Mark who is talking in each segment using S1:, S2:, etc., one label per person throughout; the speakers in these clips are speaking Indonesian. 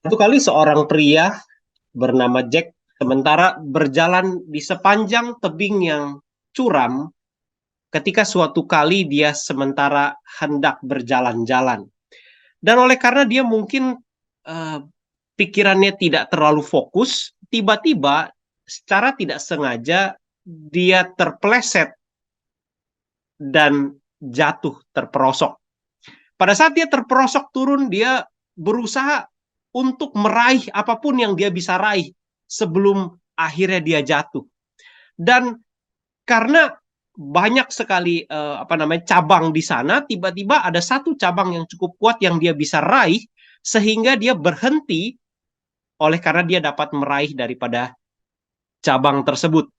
S1: Satu kali seorang pria bernama Jack sementara berjalan di sepanjang tebing yang curam ketika suatu kali dia sementara hendak berjalan-jalan. Dan oleh karena dia mungkin eh, pikirannya tidak terlalu fokus, tiba-tiba secara tidak sengaja dia terpeleset dan jatuh terperosok. Pada saat dia terperosok turun, dia berusaha untuk meraih apapun yang dia bisa raih sebelum akhirnya dia jatuh. Dan karena banyak sekali cabang di sana, tiba-tiba ada satu cabang yang cukup kuat yang dia bisa raih sehingga dia berhenti oleh karena dia dapat meraih daripada cabang tersebut.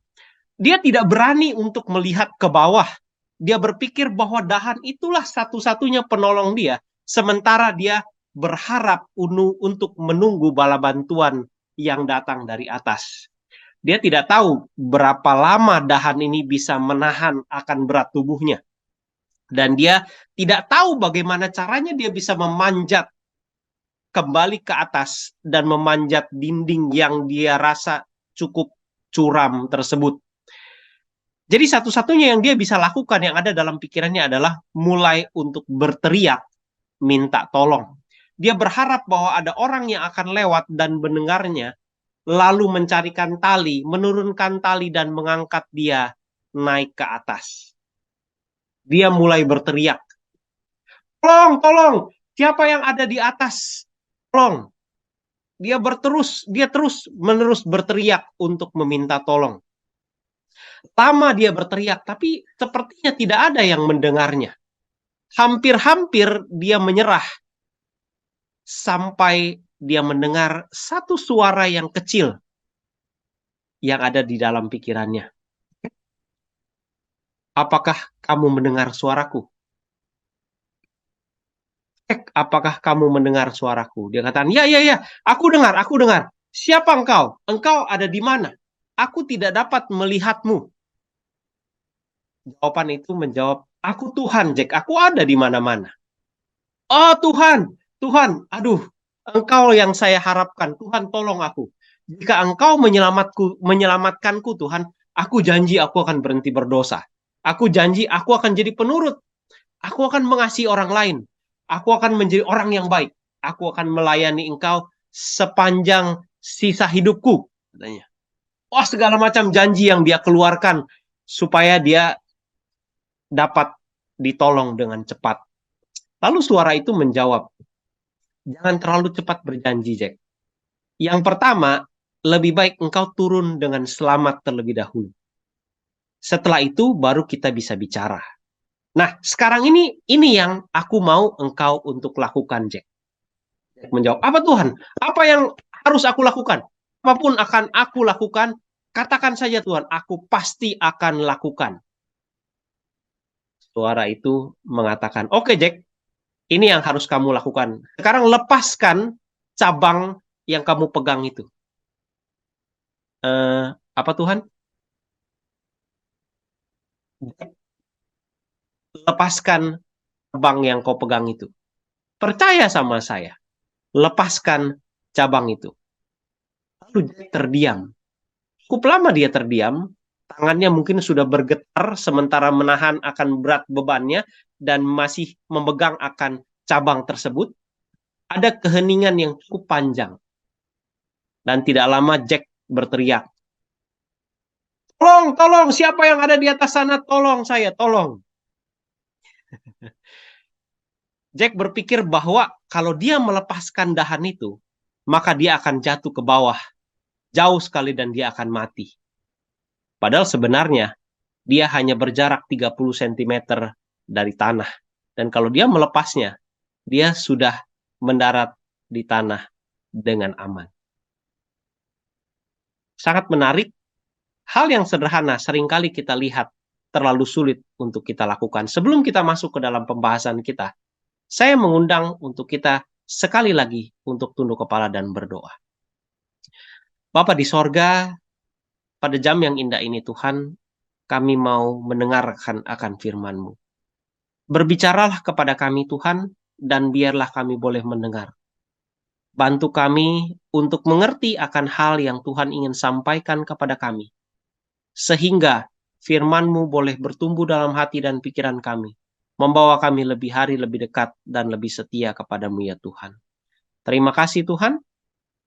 S1: Dia tidak berani untuk melihat ke bawah. Dia berpikir bahwa dahan itulah satu-satunya penolong dia, sementara dia berharap untuk menunggu bala bantuan yang datang dari atas. Dia tidak tahu berapa lama dahan ini bisa menahan akan berat tubuhnya. Dan dia tidak tahu bagaimana caranya dia bisa memanjat kembali ke atas dan memanjat dinding yang dia rasa cukup curam tersebut. Jadi satu-satunya yang dia bisa lakukan yang ada dalam pikirannya adalah mulai untuk berteriak, minta tolong. Dia berharap bahwa ada orang yang akan lewat dan mendengarnya, lalu mencarikan tali, menurunkan tali dan mengangkat dia naik ke atas. Dia mulai berteriak, tolong, tolong, siapa yang ada di atas? Tolong. Dia terus menerus berteriak untuk meminta tolong. Lama dia berteriak, tapi sepertinya tidak ada yang mendengarnya. Hampir-hampir dia menyerah sampai dia mendengar satu suara yang kecil yang ada di dalam pikirannya. Apakah kamu mendengar suaraku? Apakah kamu mendengar suaraku? Dia katakan, ya, ya, ya, aku dengar, aku dengar. Siapa engkau? Engkau ada di mana? Aku tidak dapat melihatmu. Jawaban itu menjawab, aku Tuhan, Jack. Aku ada di mana-mana. Oh Tuhan, Tuhan, aduh, engkau yang saya harapkan. Tuhan, tolong aku. Jika engkau menyelamatkanku, Tuhan, aku janji aku akan berhenti berdosa. Aku janji aku akan jadi penurut. Aku akan mengasihi orang lain. Aku akan menjadi orang yang baik. Aku akan melayani engkau sepanjang sisa hidupku. Katanya. Wah, segala macam janji yang dia keluarkan supaya dia dapat ditolong dengan cepat. Lalu suara itu menjawab, jangan terlalu cepat berjanji, Jack. Yang pertama, lebih baik engkau turun dengan selamat terlebih dahulu. Setelah itu baru kita bisa bicara. Nah, sekarang ini yang aku mau engkau untuk lakukan, Jack. Jack menjawab, apa Tuhan? Apa yang harus aku lakukan? Apapun akan aku lakukan, katakan saja Tuhan, aku pasti akan lakukan. Suara itu mengatakan, oke Jack, ini yang harus kamu lakukan. Sekarang lepaskan cabang yang kamu pegang itu. Apa Tuhan? Lepaskan cabang yang kau pegang itu. Percaya sama saya. Lepaskan cabang itu. Lalu dia terdiam. Cukup lama dia terdiam. Tangannya mungkin sudah bergetar sementara menahan akan berat bebannya dan masih memegang akan cabang tersebut. Ada keheningan yang cukup panjang. Dan tidak lama Jack berteriak, tolong, tolong, siapa yang ada di atas sana? Tolong saya, tolong. Jack berpikir bahwa kalau dia melepaskan dahan itu, maka dia akan jatuh ke bawah, jauh sekali dan dia akan mati. Padahal sebenarnya, dia hanya berjarak 30 cm dari tanah. Dan kalau dia melepasnya, dia sudah mendarat di tanah dengan aman. Sangat menarik, hal yang sederhana seringkali kita lihat terlalu sulit untuk kita lakukan. Sebelum kita masuk ke dalam pembahasan kita, saya mengundang untuk kita sekali lagi untuk tunduk kepala dan berdoa. Bapa di sorga, pada jam yang indah ini Tuhan, kami mau mendengarkan akan firman-Mu. Berbicaralah kepada kami Tuhan, dan biarlah kami boleh mendengar. Bantu kami untuk mengerti akan hal yang Tuhan ingin sampaikan kepada kami, sehingga firman-Mu boleh bertumbuh dalam hati dan pikiran kami, membawa kami lebih hari lebih dekat dan lebih setia kepadamu ya Tuhan. Terima kasih Tuhan,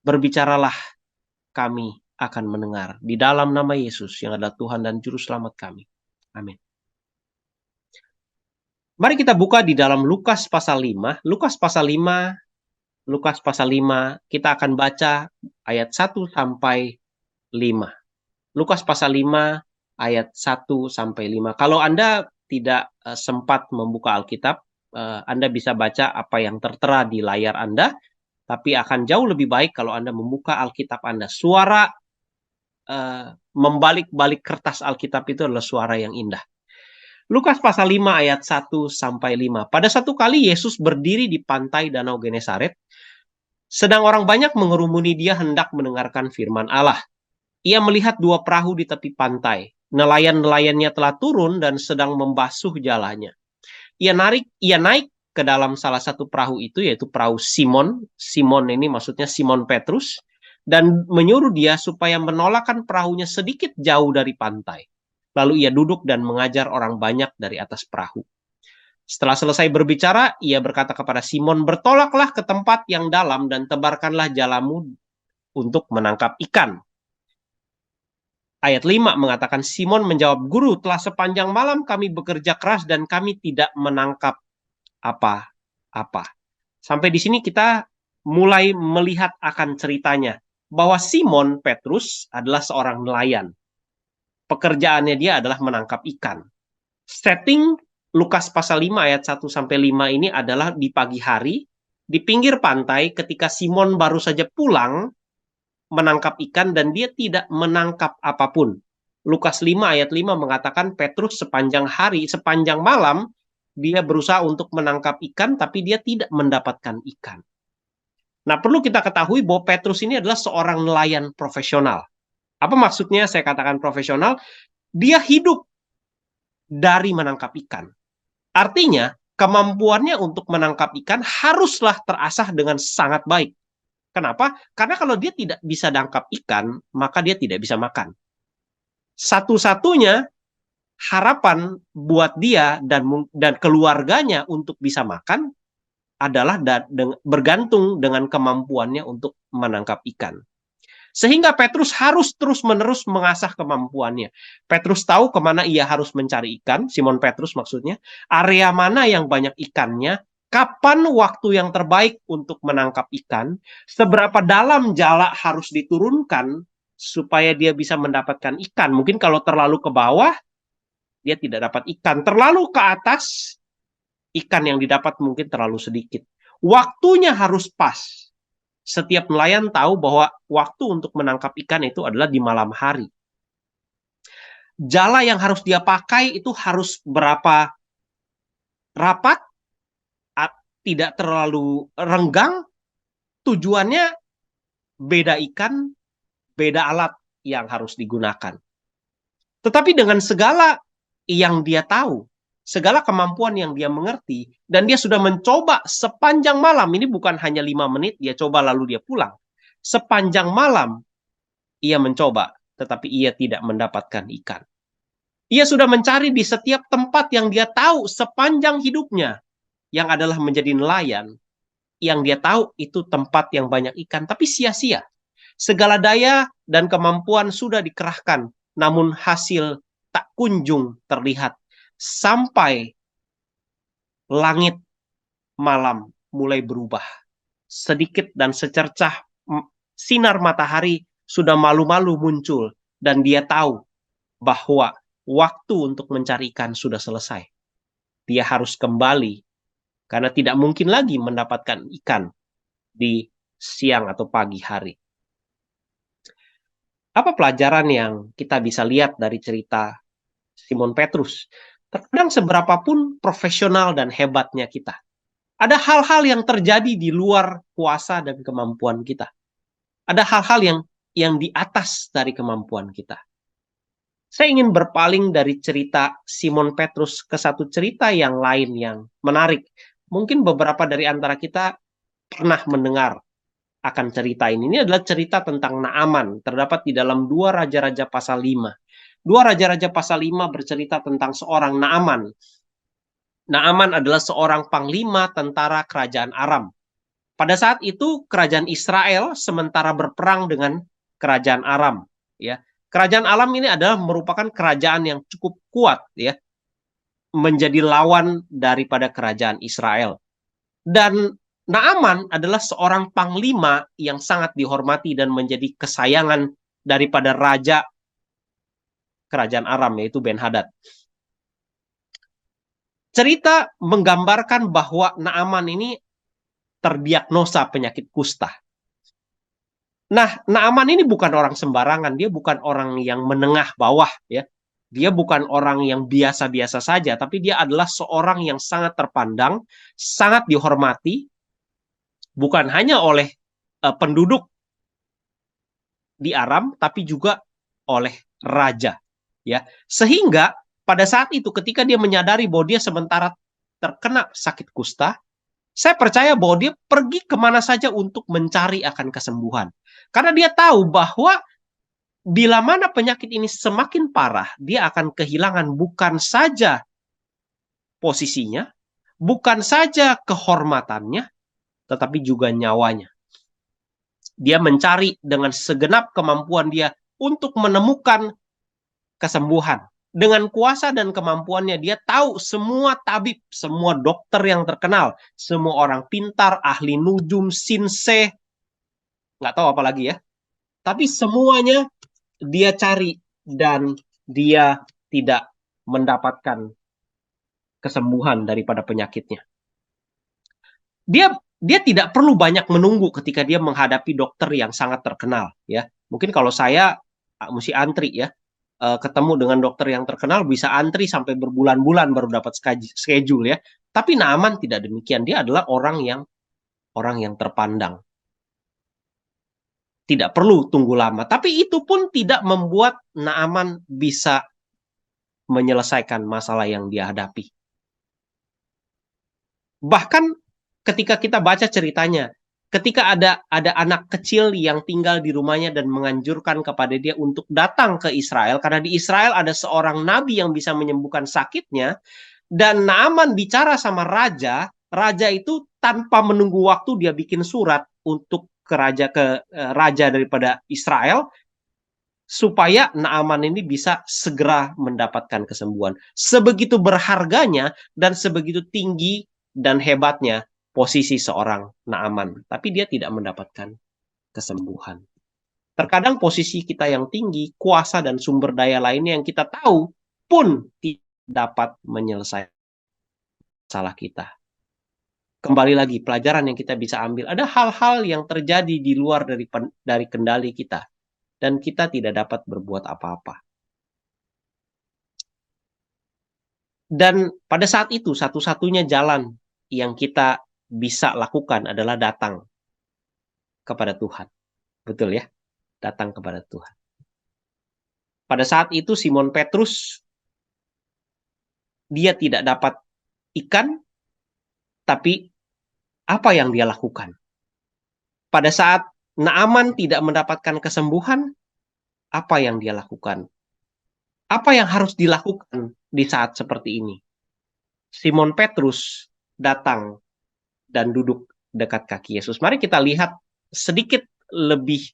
S1: berbicaralah, kami akan mendengar. Di dalam nama Yesus yang adalah Tuhan dan Juru Selamat kami. Amin. Mari kita buka di dalam Lukas pasal 5. Lukas pasal 5, kita akan baca ayat 1 sampai 5. Lukas pasal 5 ayat 1 sampai 5. Kalau Anda tidak sempat membuka Alkitab, Anda bisa baca apa yang tertera di layar Anda, tapi akan jauh lebih baik kalau Anda membuka Alkitab Anda. Suara membalik-balik kertas Alkitab itu adalah suara yang indah. Lukas pasal 5 ayat 1 sampai 5. Pada satu kali Yesus berdiri di pantai Danau Genesaret, sedang orang banyak mengerumuni dia hendak mendengarkan firman Allah. Ia melihat dua perahu di tepi pantai. Nelayan-nelayannya telah turun dan sedang membasuh jalannya. Ia naik ke dalam salah satu perahu itu, yaitu perahu Simon. Simon ini maksudnya Simon Petrus. Dan menyuruh dia supaya menolakkan perahunya sedikit jauh dari pantai. Lalu ia duduk dan mengajar orang banyak dari atas perahu. Setelah selesai berbicara, ia berkata kepada Simon, bertolaklah ke tempat yang dalam dan tebarkanlah jalamu untuk menangkap ikan. Ayat 5 mengatakan, Simon menjawab, Guru, telah sepanjang malam kami bekerja keras dan kami tidak menangkap apa-apa. Sampai di sini kita mulai melihat akan ceritanya, bahwa Simon Petrus adalah seorang nelayan. Pekerjaannya dia adalah menangkap ikan. Setting Lukas pasal 5 ayat 1 sampai 5 ini adalah di pagi hari, di pinggir pantai ketika Simon baru saja pulang menangkap ikan dan dia tidak menangkap apapun. Lukas 5 ayat 5 mengatakan Petrus sepanjang hari, sepanjang malam, dia berusaha untuk menangkap ikan tapi dia tidak mendapatkan ikan. Nah, perlu kita ketahui bahwa Petrus ini adalah seorang nelayan profesional. Apa maksudnya saya katakan profesional? Dia hidup dari menangkap ikan. Artinya, kemampuannya untuk menangkap ikan haruslah terasah dengan sangat baik. Kenapa? Karena kalau dia tidak bisa tangkap ikan, maka dia tidak bisa makan. Satu-satunya harapan buat dia dan keluarganya untuk bisa makan adalah bergantung dengan kemampuannya untuk menangkap ikan. Sehingga Petrus harus terus-menerus mengasah kemampuannya. Petrus tahu kemana ia harus mencari ikan, Simon Petrus maksudnya, area mana yang banyak ikannya, kapan waktu yang terbaik untuk menangkap ikan, seberapa dalam jala harus diturunkan supaya dia bisa mendapatkan ikan. Mungkin kalau terlalu ke bawah, dia tidak dapat ikan. Terlalu ke atas, ikan yang didapat mungkin terlalu sedikit. Waktunya harus pas. Setiap nelayan tahu bahwa waktu untuk menangkap ikan itu adalah di malam hari. Jala yang harus dia pakai itu harus berapa rapat, tidak terlalu renggang. Tujuannya beda ikan, beda alat yang harus digunakan. Tetapi dengan segala yang dia tahu, segala kemampuan yang dia mengerti, dan dia sudah mencoba sepanjang malam, ini bukan hanya 5 menit, dia coba lalu dia pulang. Sepanjang malam, ia mencoba, tetapi ia tidak mendapatkan ikan. Ia sudah mencari di setiap tempat yang dia tahu sepanjang hidupnya, yang adalah menjadi nelayan, yang dia tahu itu tempat yang banyak ikan, tapi sia-sia. Segala daya dan kemampuan sudah dikerahkan, namun hasil tak kunjung terlihat. Sampai langit malam mulai berubah. Sedikit dan secercah sinar matahari sudah malu-malu muncul. Dan dia tahu bahwa waktu untuk mencari ikan sudah selesai. Dia harus kembali karena tidak mungkin lagi mendapatkan ikan di siang atau pagi hari. Apa pelajaran yang kita bisa lihat dari cerita Simon Petrus? Terkadang seberapapun profesional dan hebatnya kita, ada hal-hal yang terjadi di luar kuasa dan kemampuan kita. Ada hal-hal yang di atas dari kemampuan kita. Saya ingin berpaling dari cerita Simon Petrus ke satu cerita yang lain yang menarik. Mungkin beberapa dari antara kita pernah mendengar akan cerita ini. Ini adalah cerita tentang Naaman, terdapat di dalam 2 Raja-Raja pasal 5. 2 Raja-Raja pasal 5 bercerita tentang seorang Naaman. Naaman adalah seorang panglima tentara kerajaan Aram. Pada saat itu kerajaan Israel sementara berperang dengan kerajaan Aram, ya. Kerajaan Aram ini adalah merupakan kerajaan yang cukup kuat, ya, menjadi lawan daripada kerajaan Israel. Dan Naaman adalah seorang panglima yang sangat dihormati dan menjadi kesayangan daripada raja kerajaan Aram, yaitu Ben-Hadad. Cerita menggambarkan bahwa Naaman ini terdiagnosa penyakit kusta. Nah, Naaman ini bukan orang sembarangan, dia bukan orang yang menengah bawah, ya. Dia bukan orang yang biasa-biasa saja, tapi dia adalah seorang yang sangat terpandang, sangat dihormati, bukan hanya oleh penduduk di Aram, tapi juga oleh raja, ya. Sehingga pada saat itu ketika dia menyadari bahwa dia sementara terkena sakit kusta, saya percaya bahwa dia pergi kemana saja untuk mencari akan kesembuhan. Karena dia tahu bahwa bila mana penyakit ini semakin parah, dia akan kehilangan bukan saja posisinya, bukan saja kehormatannya, tetapi juga nyawanya. Dia mencari dengan segenap kemampuan dia untuk menemukan kesembuhan. Dengan kuasa dan kemampuannya, dia tahu semua tabib, semua dokter yang terkenal, semua orang pintar, ahli nujum, sinse, nggak tahu apa lagi ya. Tapi semuanya dia cari dan dia tidak mendapatkan kesembuhan daripada penyakitnya. Dia tidak perlu banyak menunggu ketika dia menghadapi dokter yang sangat terkenal, ya. Mungkin kalau saya mesti antri, ya. Ketemu dengan dokter yang terkenal bisa antri sampai berbulan-bulan baru dapat schedule, ya. Tapi Naaman tidak demikian. Dia adalah orang yang terpandang. Tidak perlu tunggu lama. Tapi itu pun tidak membuat Naaman bisa menyelesaikan masalah yang dia hadapi. Bahkan ketika kita baca ceritanya, ketika ada anak kecil yang tinggal di rumahnya dan menganjurkan kepada dia untuk datang ke Israel, karena di Israel ada seorang nabi yang bisa menyembuhkan sakitnya, dan Naaman bicara sama raja, raja itu tanpa menunggu waktu dia bikin surat untuk ke raja daripada Israel, supaya Naaman ini bisa segera mendapatkan kesembuhan. Sebegitu berharganya dan sebegitu tinggi dan hebatnya posisi seorang Naaman, tapi dia tidak mendapatkan kesembuhan. Terkadang posisi kita yang tinggi, kuasa dan sumber daya lainnya yang kita tahu pun tidak dapat menyelesaikan masalah kita. Kembali lagi, pelajaran yang kita bisa ambil, ada hal-hal yang terjadi di luar dari kendali kita, dan kita tidak dapat berbuat apa-apa. Dan pada saat itu, satu-satunya jalan yang kita bisa lakukan adalah datang kepada Tuhan. Betul ya? Datang kepada Tuhan. Pada saat itu Simon Petrus, dia tidak dapat ikan, tapi apa yang dia lakukan? Pada saat Naaman tidak mendapatkan kesembuhan, apa yang dia lakukan? Apa yang harus dilakukan di saat seperti ini? Simon Petrus datang dan duduk dekat kaki Yesus. Mari kita lihat sedikit lebih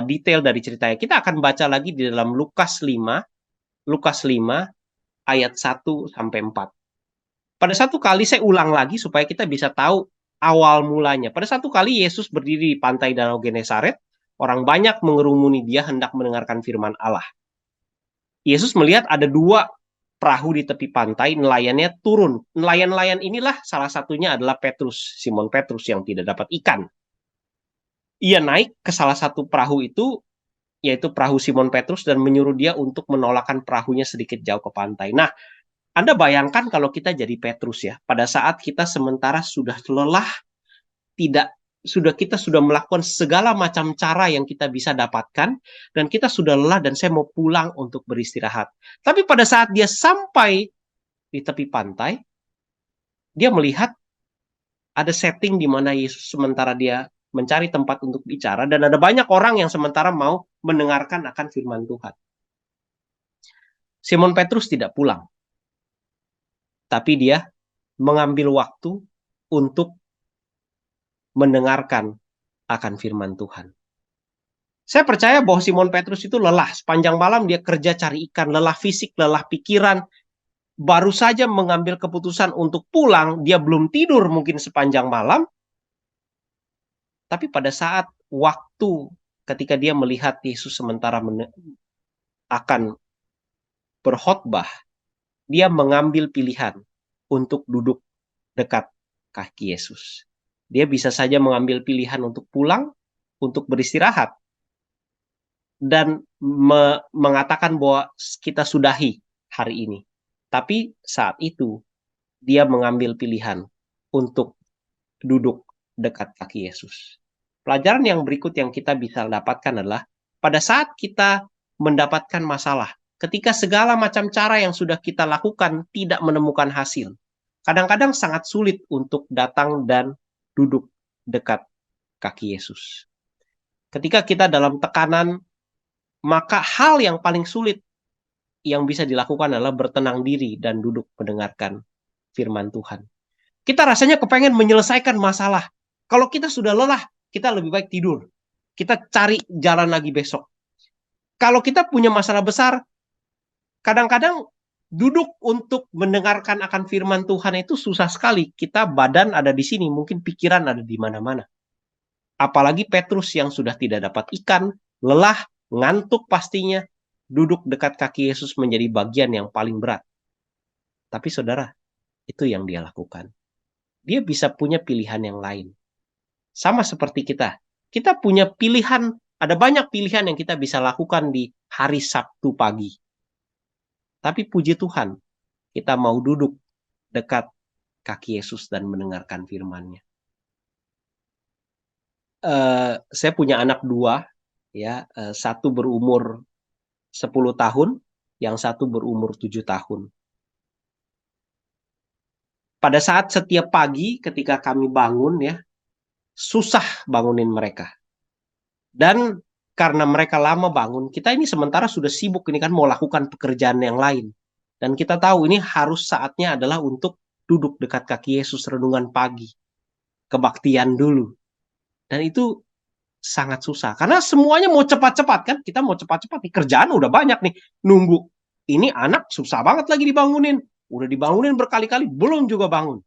S1: detail dari ceritanya. Kita akan baca lagi di dalam Lukas 5 ayat 1 sampai 4. Pada satu kali saya ulang lagi supaya kita bisa tahu awal mulanya. Pada satu kali Yesus berdiri di pantai Danau Genesaret, orang banyak mengerumuni dia hendak mendengarkan firman Allah. Yesus melihat ada 2 perahu di tepi pantai, nelayannya turun. Nelayan-nelayan inilah salah satunya adalah Petrus, Simon Petrus yang tidak dapat ikan. Ia naik ke salah satu perahu itu, yaitu perahu Simon Petrus, dan menyuruh dia untuk menolakkan perahunya sedikit jauh ke pantai. Nah, Anda bayangkan kalau kita jadi Petrus ya, pada saat kita sementara sudah lelah, kita sudah melakukan segala macam cara yang kita bisa dapatkan, dan kita sudah lelah dan saya mau pulang untuk beristirahat. Tapi pada saat dia sampai di tepi pantai, dia melihat ada setting di mana Yesus sementara dia mencari tempat untuk bicara, dan ada banyak orang yang sementara mau mendengarkan akan firman Tuhan. Simon Petrus tidak pulang, tapi dia mengambil waktu untuk mendengarkan akan firman Tuhan. Saya percaya bahwa Simon Petrus itu lelah. Sepanjang malam dia kerja cari ikan, lelah fisik, lelah pikiran. Baru saja mengambil keputusan untuk pulang, dia belum tidur mungkin sepanjang malam. Tapi pada saat waktu ketika dia melihat Yesus sementara akan berkhotbah, dia mengambil pilihan untuk duduk dekat kaki Yesus. Dia bisa saja mengambil pilihan untuk pulang, untuk beristirahat, dan mengatakan bahwa kita sudahi hari ini. Tapi saat itu, dia mengambil pilihan untuk duduk dekat kaki Yesus. Pelajaran yang berikut yang kita bisa dapatkan adalah pada saat kita mendapatkan masalah, ketika segala macam cara yang sudah kita lakukan tidak menemukan hasil, kadang-kadang sangat sulit untuk datang dan duduk dekat kaki Yesus. Ketika kita dalam tekanan, maka hal yang paling sulit yang bisa dilakukan adalah bertenang diri dan duduk mendengarkan firman Tuhan. Kita rasanya kepengen menyelesaikan masalah. Kalau kita sudah lelah, kita lebih baik tidur. Kita cari jalan lagi besok. Kalau kita punya masalah besar, kadang-kadang duduk untuk mendengarkan akan firman Tuhan itu susah sekali. Kita badan ada di sini, mungkin pikiran ada di mana-mana. Apalagi Petrus yang sudah tidak dapat ikan, lelah, ngantuk pastinya, duduk dekat kaki Yesus menjadi bagian yang paling berat. Tapi saudara, itu yang dia lakukan. Dia bisa punya pilihan yang lain. Sama seperti kita. Kita punya pilihan, ada banyak pilihan yang kita bisa lakukan di hari Sabtu pagi. Tapi puji Tuhan, kita mau duduk dekat kaki Yesus dan mendengarkan firman-Nya. Saya punya anak dua, ya, satu berumur 10 tahun, yang satu berumur 7 tahun. Pada saat setiap pagi ketika kami bangun, ya, susah bangunin mereka. Dan karena mereka lama bangun, kita ini sementara sudah sibuk ini kan mau lakukan pekerjaan yang lain. Dan kita tahu ini harus saatnya adalah untuk duduk dekat kaki Yesus, renungan pagi, kebaktian dulu. Dan itu sangat susah. Karena semuanya mau cepat-cepat kan. Kita mau cepat-cepat. Kerjaan udah banyak nih. Nunggu. Ini anak susah banget lagi dibangunin. Udah dibangunin berkali-kali. Belum juga bangun.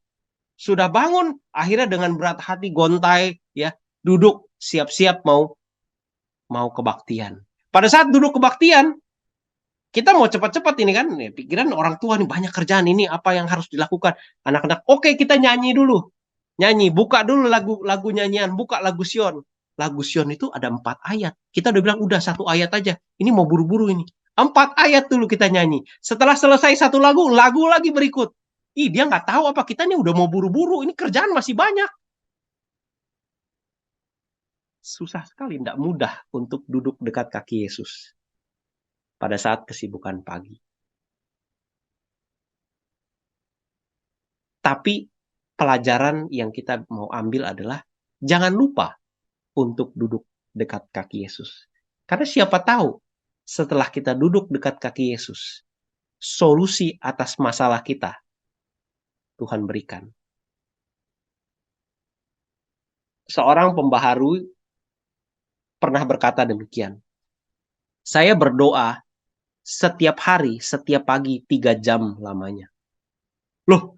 S1: Sudah bangun. Akhirnya dengan berat hati gontai. Ya, duduk. Siap-siap mau kebaktian. Pada saat duduk kebaktian. Kita mau cepat-cepat ini kan. Pikiran orang tua nih. Banyak kerjaan ini. Apa yang harus dilakukan. Anak-anak. Oke, kita nyanyi dulu. Nyanyi. Buka dulu lagu nyanyian. Buka lagu Sion. Lagu Sion itu ada 4 ayat. Kita udah bilang, udah 1 ayat aja. Ini mau buru-buru ini. 4 ayat dulu kita nyanyi. Setelah selesai 1 lagu lagi berikut. Dia nggak tahu apa kita nih udah mau buru-buru. Ini kerjaan masih banyak. Susah sekali, tidak mudah untuk duduk dekat kaki Yesus pada saat kesibukan pagi. Tapi pelajaran yang kita mau ambil adalah jangan lupa untuk duduk dekat kaki Yesus. Karena siapa tahu setelah kita duduk dekat kaki Yesus, solusi atas masalah kita Tuhan berikan. Seorang pembaharui pernah berkata demikian. Saya berdoa setiap hari, setiap pagi 3 jam lamanya. Loh,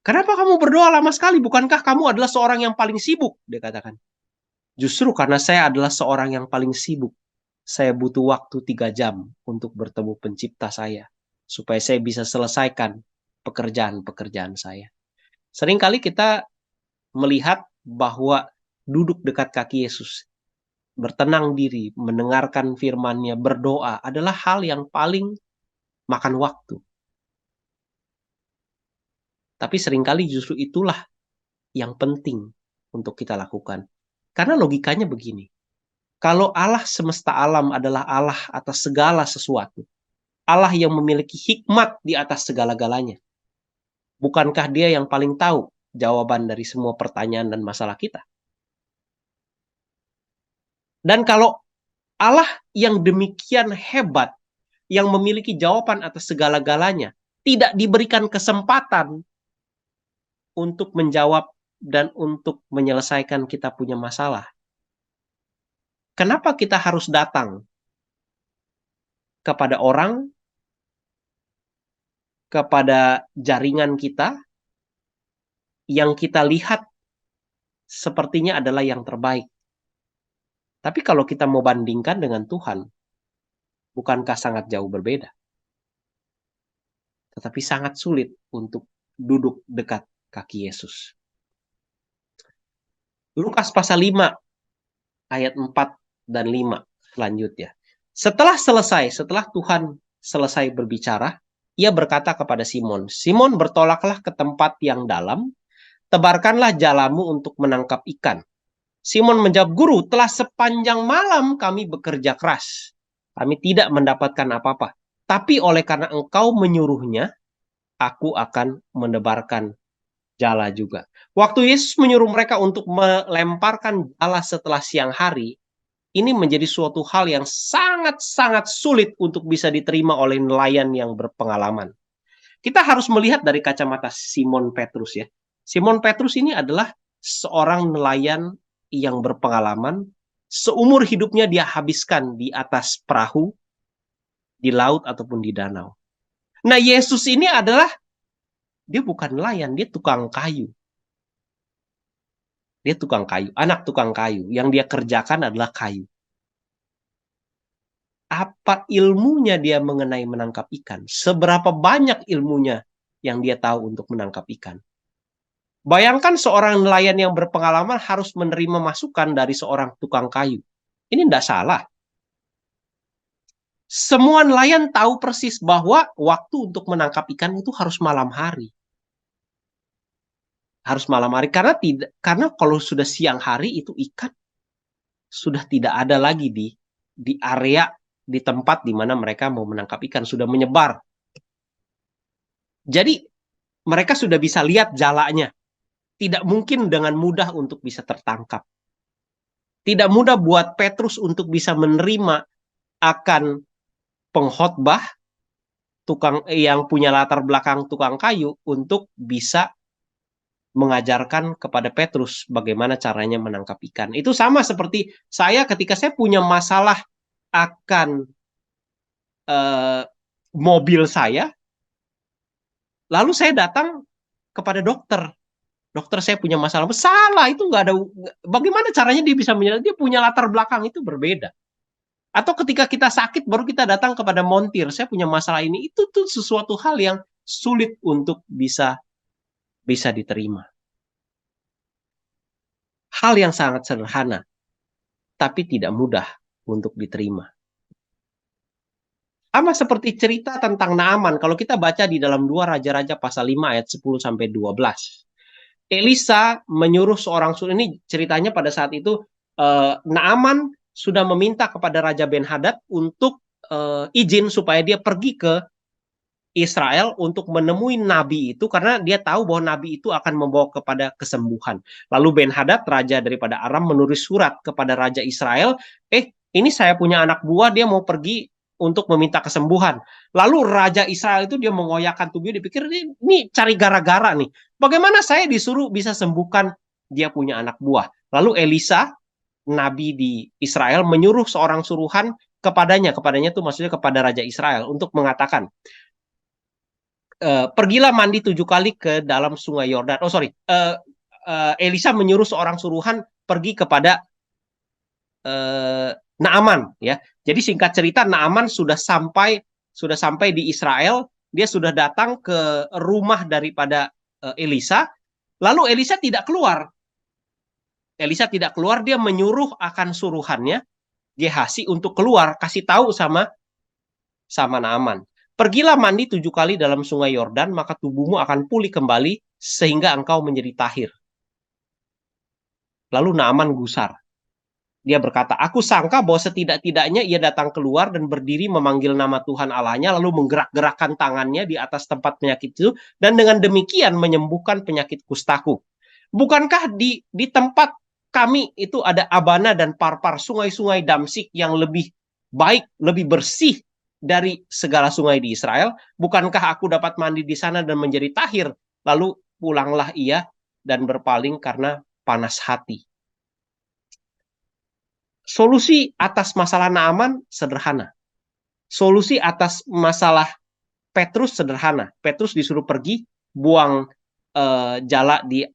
S1: kenapa kamu berdoa lama sekali? Bukankah kamu adalah seorang yang paling sibuk? Dia katakan. Justru karena saya adalah seorang yang paling sibuk, saya butuh waktu 3 jam untuk bertemu pencipta saya, supaya saya bisa selesaikan pekerjaan-pekerjaan saya. Seringkali kita melihat bahwa duduk dekat kaki Yesus, bertenang diri, mendengarkan firman-Nya, berdoa adalah hal yang paling makan waktu. Tapi seringkali justru itulah yang penting untuk kita lakukan. Karena logikanya begini. Kalau Allah semesta alam adalah Allah atas segala sesuatu, Allah yang memiliki hikmat di atas segala-galanya, bukankah Dia yang paling tahu jawaban dari semua pertanyaan dan masalah kita? Dan kalau Allah yang demikian hebat, yang memiliki jawaban atas segala-galanya, tidak diberikan kesempatan untuk menjawab dan untuk menyelesaikan kita punya masalah, kenapa kita harus datang kepada orang, kepada jaringan kita, yang kita lihat sepertinya adalah yang terbaik? Tapi kalau kita mau bandingkan dengan Tuhan, bukankah sangat jauh berbeda? Tetapi sangat sulit untuk duduk dekat kaki Yesus. Lukas pasal 5 ayat 4 dan 5 selanjutnya. Setelah Tuhan selesai berbicara, ia berkata kepada Simon, "Simon, bertolaklah ke tempat yang dalam, tebarkanlah jalamu untuk menangkap ikan." Simon menjawab, "Guru, telah sepanjang malam kami bekerja keras. Kami tidak mendapatkan apa-apa. Tapi oleh karena engkau menyuruhnya, aku akan menebarkan jala juga." Waktu Yesus menyuruh mereka untuk melemparkan jala setelah siang hari, ini menjadi suatu hal yang sangat-sangat sulit untuk bisa diterima oleh nelayan yang berpengalaman. Kita harus melihat dari kacamata Simon Petrus ya. Simon Petrus ini adalah seorang nelayan yang berpengalaman. Seumur hidupnya dia habiskan di atas perahu, di laut ataupun di danau. Nah, Yesus ini adalah, dia bukan nelayan, dia tukang kayu. Dia tukang kayu, anak tukang kayu. Yang dia kerjakan adalah kayu. Apa ilmunya dia mengenai menangkap ikan? Seberapa banyak ilmunya yang dia tahu untuk menangkap ikan? Bayangkan seorang nelayan yang berpengalaman harus menerima masukan dari seorang tukang kayu. Ini tidak salah. Semua nelayan tahu persis bahwa waktu untuk menangkap ikan itu harus malam hari. Harus malam hari, karena kalau sudah siang hari itu ikan sudah tidak ada lagi di area, di tempat di mana mereka mau menangkap ikan, sudah menyebar. Jadi mereka sudah bisa lihat jalanya. Tidak mungkin dengan mudah untuk bisa tertangkap. Tidak mudah buat Petrus untuk bisa menerima akan pengkhotbah tukang yang punya latar belakang tukang kayu untuk bisa mengajarkan kepada Petrus bagaimana caranya menangkap ikan. Itu sama seperti saya ketika saya punya masalah akan mobil saya, lalu saya datang kepada dokter. Dokter, saya punya masalah. Salah, itu nggak ada. Bagaimana caranya dia bisa menyelesaikan? Dia punya latar belakang itu berbeda. Atau ketika kita sakit baru kita datang kepada montir, saya punya masalah ini. Itu tuh sesuatu hal yang sulit untuk bisa diterima. Hal yang sangat sederhana, tapi tidak mudah untuk diterima. Sama seperti cerita tentang Naaman. Kalau kita baca di dalam 2 Raja-Raja pasal 5 ayat 10-12. Elisa menyuruh seorang suruh, ini ceritanya pada saat itu Naaman sudah meminta kepada Raja Ben-Hadad untuk izin supaya dia pergi ke Israel untuk menemui nabi itu, karena dia tahu bahwa nabi itu akan membawa kepada kesembuhan. Lalu Ben-Hadad, raja daripada Aram, menulis surat kepada Raja Israel, ini saya punya anak buah, dia mau pergi untuk meminta kesembuhan. Lalu Raja Israel itu dia mengoyakkan tubuhnya, dipikir ini cari gara-gara nih. Bagaimana saya disuruh bisa sembuhkan dia punya anak buah? Lalu Elisa, nabi di Israel, menyuruh seorang suruhan kepadanya itu maksudnya kepada Raja Israel, untuk mengatakan, pergilah mandi 7 kali ke dalam sungai Yordan. Elisa menyuruh seorang suruhan pergi kepada Naaman, ya. Jadi singkat cerita, Naaman sudah sampai di Israel, dia sudah datang ke rumah daripada Elisa, lalu Elisa tidak keluar. Dia menyuruh akan suruhannya, Gehazi, untuk keluar, kasih tahu sama Naaman. Pergilah mandi 7 kali dalam sungai Yordan, maka tubuhmu akan pulih kembali sehingga engkau menjadi tahir. Lalu Naaman gusar. Dia berkata, aku sangka bahwa setidak-tidaknya ia datang keluar dan berdiri memanggil nama Tuhan Allahnya, lalu menggerak-gerakkan tangannya di atas tempat penyakit itu, dan dengan demikian menyembuhkan penyakit kustaku. Bukankah di tempat kami itu ada Abana dan Parpar, sungai-sungai Damsik yang lebih baik, lebih bersih dari segala sungai di Israel. Bukankah aku dapat mandi di sana dan menjadi tahir? Lalu pulanglah ia dan berpaling karena panas hati. Solusi atas masalah Naaman sederhana. Solusi atas masalah Petrus sederhana. Petrus disuruh pergi, buang jala di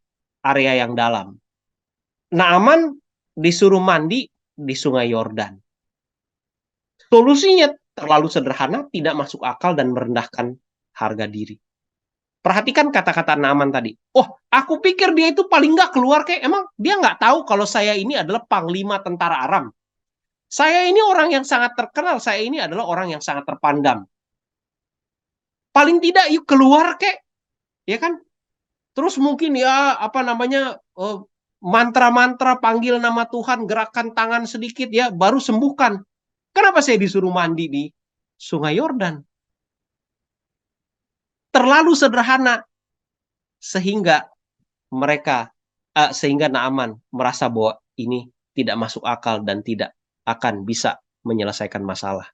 S1: area yang dalam. Naaman disuruh mandi di Sungai Yordan. Solusinya terlalu sederhana, tidak masuk akal dan merendahkan harga diri. Perhatikan kata-kata Naaman tadi. Oh, aku pikir dia itu paling nggak keluar kayak. Emang dia nggak tahu kalau saya ini adalah panglima tentara Aram. Saya ini orang yang sangat terkenal. Saya ini adalah orang yang sangat terpandang. Paling tidak yuk keluar kek. Ya kan? Terus mungkin ya apa namanya mantra-mantra panggil nama Tuhan, gerakan tangan sedikit ya, baru sembuhkan. Kenapa saya disuruh mandi di Sungai Yordan? Terlalu sederhana sehingga sehingga Naaman merasa bahwa ini tidak masuk akal dan tidak akan bisa menyelesaikan masalah.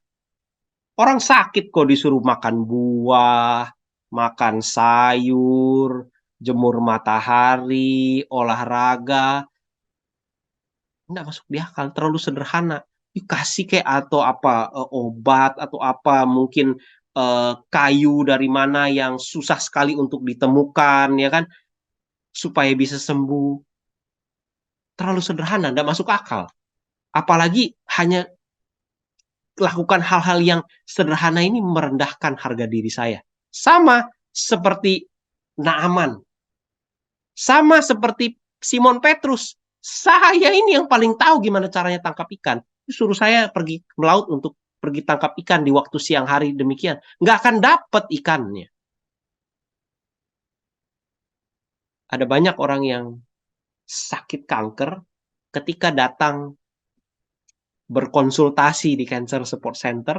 S1: Orang sakit kok disuruh makan buah, makan sayur, jemur matahari, olahraga. Nggak masuk di akal, terlalu sederhana. Dikasih kayak atau apa obat atau apa mungkin kayu dari mana yang susah sekali untuk ditemukan ya kan supaya bisa sembuh. Terlalu sederhana, nggak masuk akal. Apalagi hanya lakukan hal-hal yang sederhana ini merendahkan harga diri saya. Sama seperti Naaman. Sama seperti Simon Petrus. Saya ini yang paling tahu gimana caranya tangkap ikan. Suruh saya pergi melaut untuk pergi tangkap ikan di waktu siang hari demikian. Nggak akan dapat ikannya. Ada banyak orang yang sakit kanker ketika datang berkonsultasi di Cancer Support Center,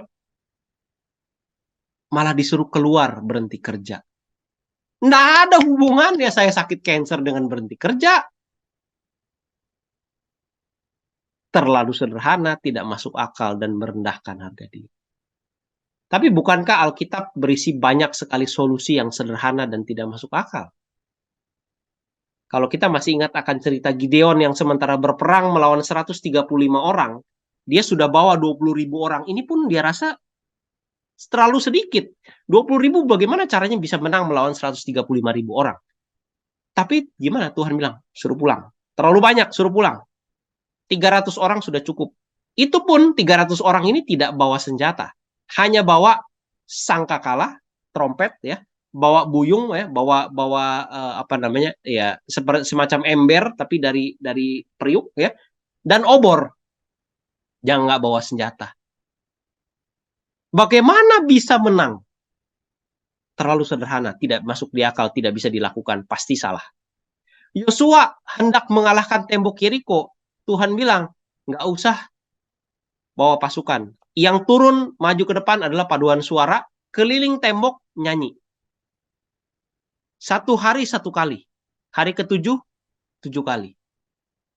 S1: malah disuruh keluar berhenti kerja. Nggak ada hubungannya saya sakit kanker dengan berhenti kerja. Terlalu sederhana, tidak masuk akal, dan merendahkan harga diri. Tapi bukankah Alkitab berisi banyak sekali solusi yang sederhana dan tidak masuk akal? Kalau kita masih ingat akan cerita Gideon yang sementara berperang melawan 135 orang, dia sudah bawa 20.000 orang. Ini pun dia rasa terlalu sedikit. 20.000 bagaimana caranya bisa menang melawan 135.000 orang? Tapi gimana Tuhan bilang? Suruh pulang. Terlalu banyak, suruh pulang. 300 orang sudah cukup. Itu pun 300 orang ini tidak bawa senjata. Hanya bawa sangkakala, trompet ya, bawa buyung ya, bawa apa namanya ya, semacam ember tapi dari periuk ya, dan obor. Jangan nggak bawa senjata. Bagaimana bisa menang? Terlalu sederhana, tidak masuk di akal, tidak bisa dilakukan, pasti salah. Yosua hendak mengalahkan tembok Yeriko. Tuhan bilang, nggak usah bawa pasukan. Yang turun maju ke depan adalah paduan suara, keliling tembok nyanyi. 1 hari 1 kali. Hari ke-7, 7 kali.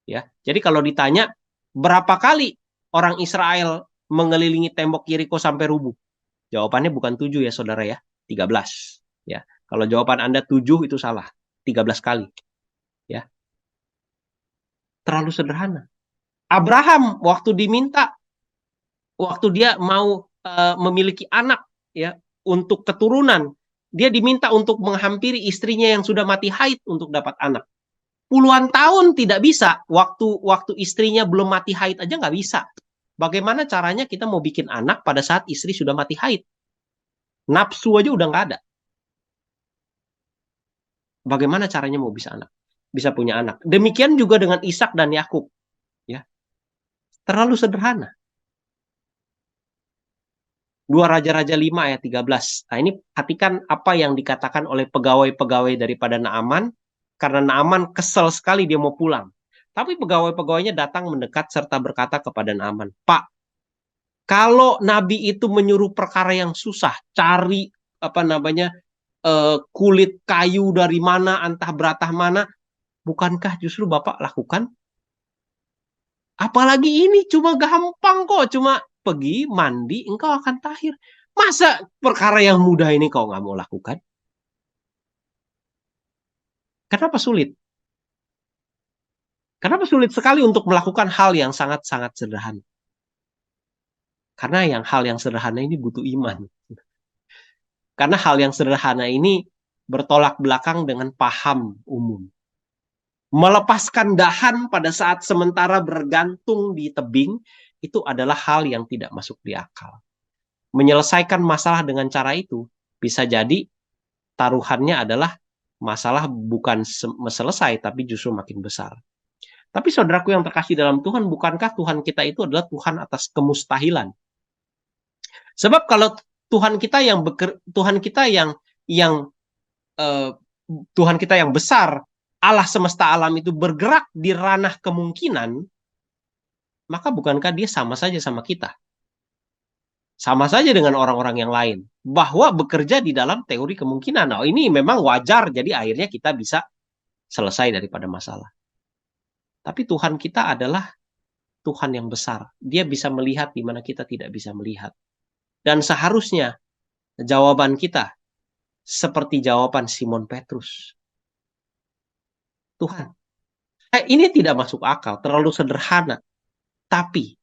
S1: Ya. Jadi kalau ditanya, berapa kali orang Israel mengelilingi tembok Yeriko sampai rubuh? Jawabannya bukan 7 ya saudara ya, 13. Ya. Kalau jawaban Anda 7 itu salah, 13 kali. Ya. Terlalu sederhana. Abraham waktu dia mau memiliki anak ya untuk keturunan, dia diminta untuk menghampiri istrinya yang sudah mati haid untuk dapat anak. Puluhan tahun tidak bisa, waktu istrinya belum mati haid aja nggak bisa. Bagaimana caranya kita mau bikin anak pada saat istri sudah mati haid? Nafsu aja udah nggak ada. Bagaimana caranya mau bisa punya anak? Demikian juga dengan Ishak dan Yakub. Ya, terlalu sederhana. 2 Raja-Raja 5 ayat 13. Nah ini perhatikan apa yang dikatakan oleh pegawai-pegawai daripada Naaman. Karena Naaman kesel sekali dia mau pulang. Tapi pegawai-pegawainya datang mendekat serta berkata kepada Naaman, Pak, kalau Nabi itu menyuruh perkara yang susah, cari apa namanya kulit kayu dari mana, entah beratah mana, bukankah justru Bapak lakukan? Apalagi ini cuma gampang kok, cuma pergi mandi, engkau akan tahir. Masa perkara yang mudah ini kau nggak mau lakukan? Kenapa sulit? Kenapa sulit sekali untuk melakukan hal yang sangat-sangat sederhana? Karena hal yang sederhana ini butuh iman. Karena hal yang sederhana ini bertolak belakang dengan paham umum. Melepaskan dahan pada saat sementara bergantung di tebing, itu adalah hal yang tidak masuk di akal. Menyelesaikan masalah dengan cara itu, bisa jadi taruhannya adalah masalah bukan selesai, tapi justru makin besar. Tapi saudaraku yang terkasih dalam Tuhan, bukankah Tuhan kita itu adalah Tuhan atas kemustahilan? Sebab kalau Tuhan kita yang Tuhan kita yang uh, Tuhan kita yang besar, Allah semesta alam itu bergerak di ranah kemungkinan, maka bukankah dia sama saja sama kita? Sama saja dengan orang-orang yang lain. Bahwa bekerja di dalam teori kemungkinan. Nah, ini memang wajar, jadi akhirnya kita bisa selesai daripada masalah. Tapi Tuhan kita adalah Tuhan yang besar. Dia bisa melihat di mana kita tidak bisa melihat. Dan seharusnya jawaban kita seperti jawaban Simon Petrus. Tuhan, ini tidak masuk akal, terlalu sederhana. Tapi,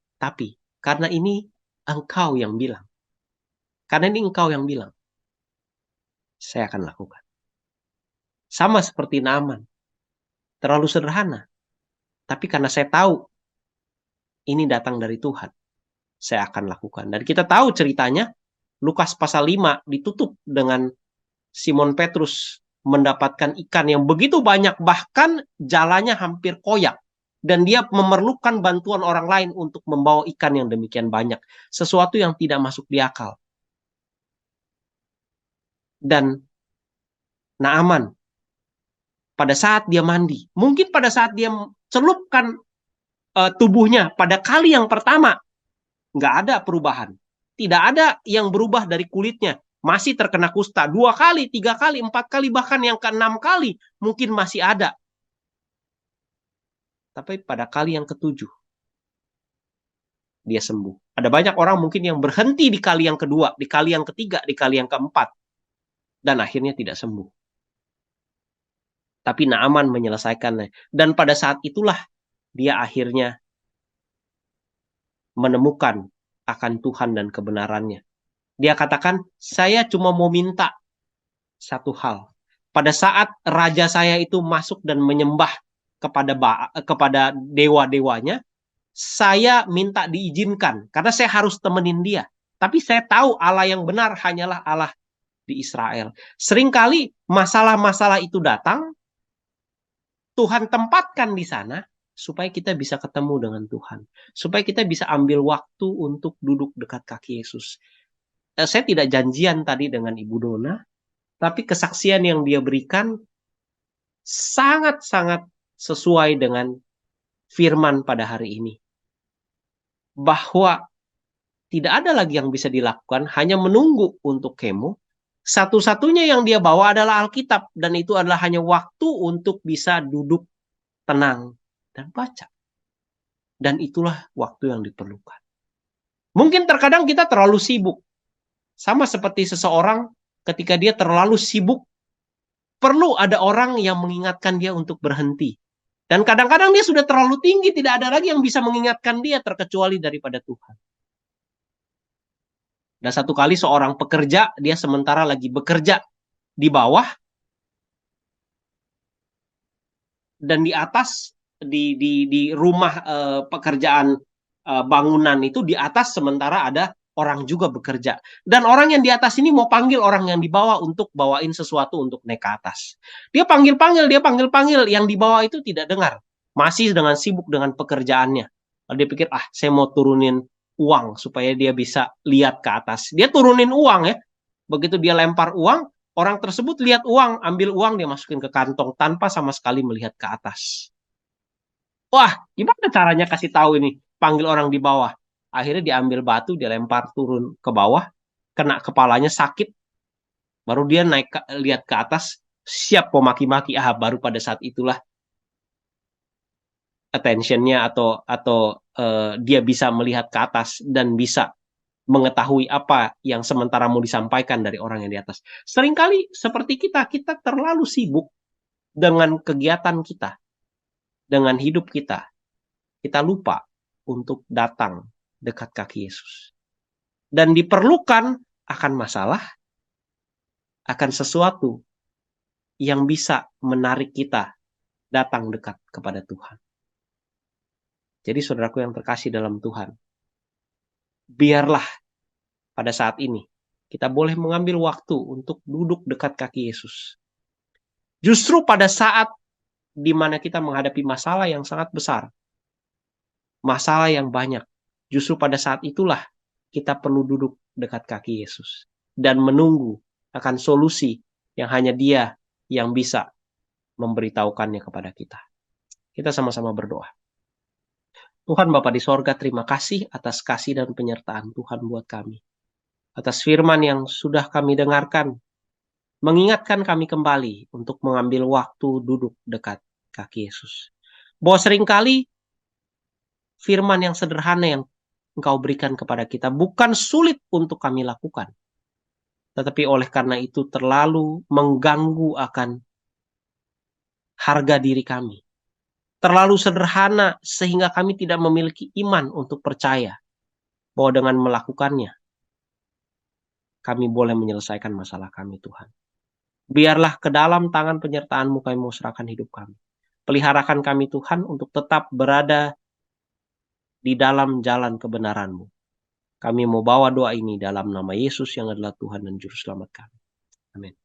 S1: karena ini Engkau yang bilang. Karena ini Engkau yang bilang. Saya akan lakukan. Sama seperti Naaman. Terlalu sederhana. Tapi karena saya tahu ini datang dari Tuhan, saya akan lakukan. Dan kita tahu ceritanya, Lukas pasal 5 ditutup dengan Simon Petrus mendapatkan ikan yang begitu banyak, bahkan jalannya hampir koyak. Dan dia memerlukan bantuan orang lain untuk membawa ikan yang demikian banyak. Sesuatu yang tidak masuk di akal. Dan Naaman, pada saat dia mandi, mungkin pada saat dia celupkan tubuhnya pada kali yang pertama, nggak ada perubahan. Tidak ada yang berubah dari kulitnya. Masih terkena kusta. 2 kali, 3 kali, 4 kali, bahkan yang ke-6 kali mungkin masih ada. Tapi pada kali yang ke-7, dia sembuh. Ada banyak orang mungkin yang berhenti di kali yang kedua, di kali yang ketiga, di kali yang keempat. Dan akhirnya tidak sembuh. Tapi Naaman menyelesaikannya. Dan pada saat itulah dia akhirnya menemukan akan Tuhan dan kebenarannya. Dia katakan, saya cuma mau minta satu hal. Pada saat raja saya itu masuk dan menyembah kepada dewa-dewanya, saya minta diizinkan karena saya harus temenin dia. Tapi saya tahu Allah yang benar hanyalah Allah di Israel. Seringkali masalah-masalah itu datang, Tuhan tempatkan di sana supaya kita bisa ketemu dengan Tuhan. Supaya kita bisa ambil waktu untuk duduk dekat kaki Yesus. Saya tidak janjian tadi dengan Ibu Dona, tapi kesaksian yang dia berikan sangat-sangat sesuai dengan firman pada hari ini. Bahwa tidak ada lagi yang bisa dilakukan, hanya menunggu untuk kemo. Satu-satunya yang dia bawa adalah Alkitab, dan itu adalah hanya waktu untuk bisa duduk tenang dan baca. Dan itulah waktu yang diperlukan. Mungkin terkadang kita terlalu sibuk. Sama seperti seseorang ketika dia terlalu sibuk, perlu ada orang yang mengingatkan dia untuk berhenti. Dan kadang-kadang dia sudah terlalu tinggi, tidak ada lagi yang bisa mengingatkan dia terkecuali daripada Tuhan. Dan satu kali seorang pekerja, dia sementara lagi bekerja di bawah, dan di atas, di rumah pekerjaan bangunan itu, di atas sementara ada orang juga bekerja. Dan orang yang di atas ini mau panggil orang yang di bawah untuk bawain sesuatu untuk naik ke atas. Dia panggil-panggil, yang di bawah itu tidak dengar. Masih dengan sibuk dengan pekerjaannya. Lalu dia pikir, saya mau turunin uang supaya dia bisa lihat ke atas. Dia turunin uang ya. Begitu dia lempar uang, orang tersebut lihat uang, ambil uang, dia masukin ke kantong tanpa sama sekali melihat ke atas. Wah, gimana caranya kasih tahu ini? Panggil orang di bawah. Akhirnya diambil batu, dia lempar turun ke bawah, kena kepalanya sakit. Baru dia naik lihat ke atas, siap mau maki-maki. Baru pada saat itulah attention-nya atau dia bisa melihat ke atas dan bisa mengetahui apa yang sementara mau disampaikan dari orang yang di atas. Seringkali seperti kita terlalu sibuk dengan kegiatan kita, dengan hidup kita. Kita lupa untuk datang dekat kaki Yesus. Dan diperlukan akan masalah, akan sesuatu yang bisa menarik kita datang dekat kepada Tuhan. Jadi saudaraku yang terkasih dalam Tuhan, biarlah pada saat ini kita boleh mengambil waktu untuk duduk dekat kaki Yesus. Justru pada saat di mana kita menghadapi masalah yang sangat besar, masalah yang banyak, justru pada saat itulah kita perlu duduk dekat kaki Yesus dan menunggu akan solusi yang hanya Dia yang bisa memberitahukannya kepada kita. Kita sama-sama berdoa. Tuhan Bapa di sorga, terima kasih atas kasih dan penyertaan Tuhan buat kami. Atas firman yang sudah kami dengarkan, mengingatkan kami kembali untuk mengambil waktu duduk dekat kaki Yesus. Bahwa seringkali firman yang sederhana yang Engkau berikan kepada kita bukan sulit untuk kami lakukan. Tetapi oleh karena itu terlalu mengganggu akan harga diri kami. Terlalu sederhana sehingga kami tidak memiliki iman untuk percaya bahwa dengan melakukannya, kami boleh menyelesaikan masalah kami, Tuhan. Biarlah ke dalam tangan penyertaan-Mu kami mau serahkan hidup kami. Peliharakan kami, Tuhan, untuk tetap berada di dalam jalan kebenaran-Mu. Kami mau bawa doa ini dalam nama Yesus yang adalah Tuhan dan Juru Selamat kami. Amin.